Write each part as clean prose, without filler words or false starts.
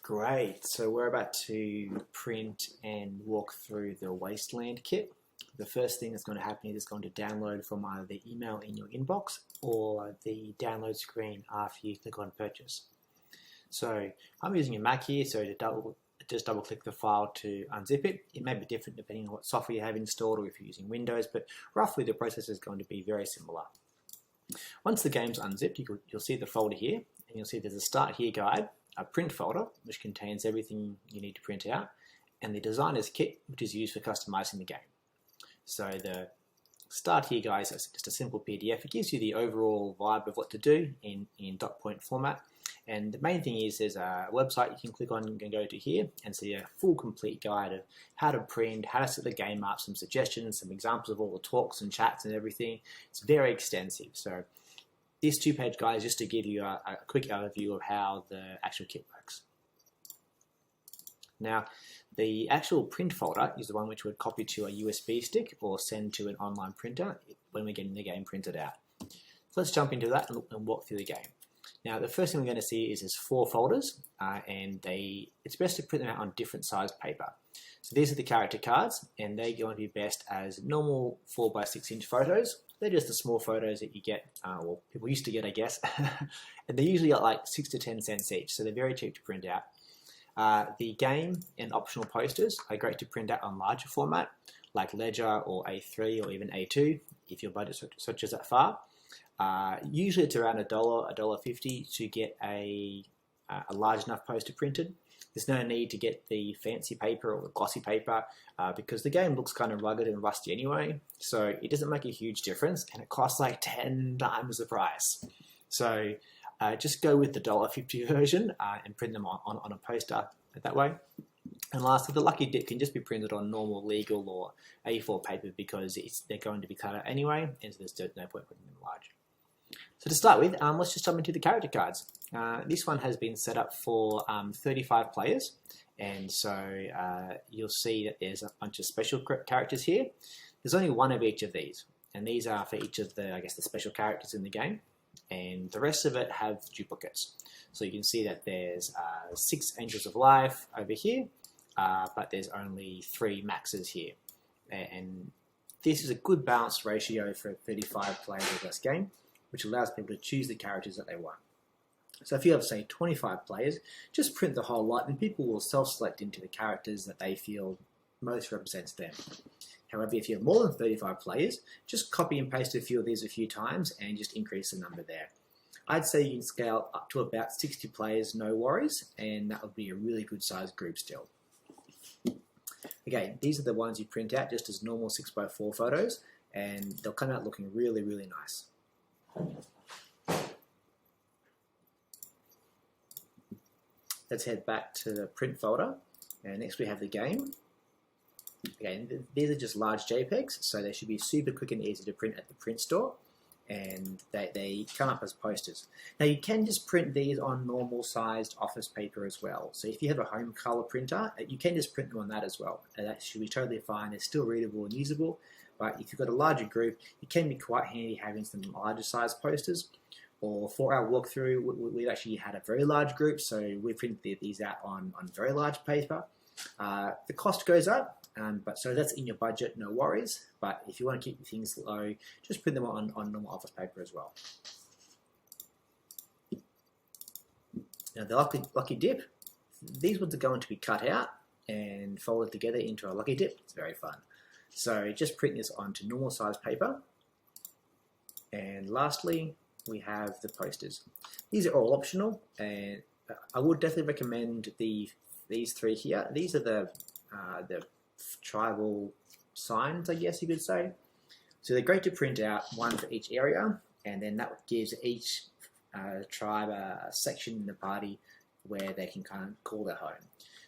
Great, so we're about to print and walk through the Wasteland kit. The first thing that's going to happen is it's going to download from either the email in your inbox or the download screen after you click on purchase. So I'm using a Mac here, so to just double click the file to unzip it. It may be different depending on what software you have installed or if you're using Windows, but roughly the process is going to be very similar. Once the game's unzipped, you'll see the folder here, and you'll see there's a Start Here guide, a print folder, which contains everything you need to print out, and the designer's kit, which is used for customizing the game. So the Start Here guide is just a simple PDF. It gives you the overall vibe of what to do in dot point format. And the main thing is there's a website you can click on. You can go to here and see a full complete guide of how to print, how to set the game up, some suggestions, some examples of all the talks and chats and everything. It's very extensive. So this two-page guide is just to give you a quick overview of how the actual kit works. Now, the actual print folder is the one which would copy to a USB stick or send to an online printer when we're getting the game printed out. So let's jump into that and walk through the game. Now, the first thing we're going to see is there's 4 folders, and it's best to print them out on different size paper. So these are the character cards, and they're going to be best as normal 4x6-inch photos. They're just the small photos that you get, well, people used to get, I guess, and they're usually at like 6 to 10 cents each, so they're very cheap to print out. The game and optional posters are great to print out on larger format, like Ledger or A3 or even A2, if your budget stretches that far. Usually it's around $1, $1.50 to get a large enough poster printed. There's no need to get the fancy paper or the glossy paper because the game looks kind of rugged and rusty anyway, so it doesn't make a huge difference, and it costs like 10 times the price. So just go with the $1.50 version and print them on a poster that way. And lastly, the lucky dip can just be printed on normal legal or A4 paper because they're going to be cut out anyway, and so there's no point putting them large. So to start with, let's just jump into the character cards. This one has been set up for 35 players, and so you'll see that there's a bunch of special characters here. There's only one of each of these, and these are for each of the, I guess, the special characters in the game, and the rest of it have duplicates. So you can see that there's 6 Angels of Life over here, but there's only 3 Maxes here, and this is a good balanced ratio for a 35 player or less game, which allows people to choose the characters that they want. So if you have, say, 25 players, just print the whole lot and people will self-select into the characters that they feel most represents them. However, if you have more than 35 players, just copy and paste a few of these a few times and just increase the number there. I'd say you can scale up to about 60 players, no worries, and that would be a really good sized group still. Okay, these are the ones you print out just as normal 6x4 photos, and they'll come out looking really, really nice. Let's head back to the print folder, and next we have the game. Okay, these are just large JPEGs, so they should be super quick and easy to print at the print store, and they come up as posters. Now you can just print these on normal sized office paper as well. So if you have a home color printer, you can just print them on that as well. And that should be totally fine. They're still readable and usable, but if you've got a larger group, it can be quite handy having some larger size posters. Or for our walkthrough, we've actually had a very large group, so we printed these out on very large paper. The cost goes up, but so that's in your budget, no worries. But if you want to keep things low, just print them on normal office paper as well. Now the lucky dip, these ones are going to be cut out and folded together into a lucky dip. It's very fun. So just print this onto normal size paper. And lastly, we have the posters. These are all optional, and I would definitely recommend these 3 here. These are the tribal signs, I guess you could say. So they're great to print out, one for each area, and then that gives each tribe a section in the party where they can kind of call their home.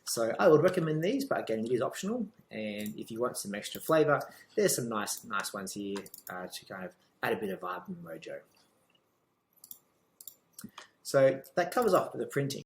So I would recommend these, but again, it is optional, and if you want some extra flavor, there's some nice ones here to kind of add a bit of vibe and mojo. So that covers off the printing.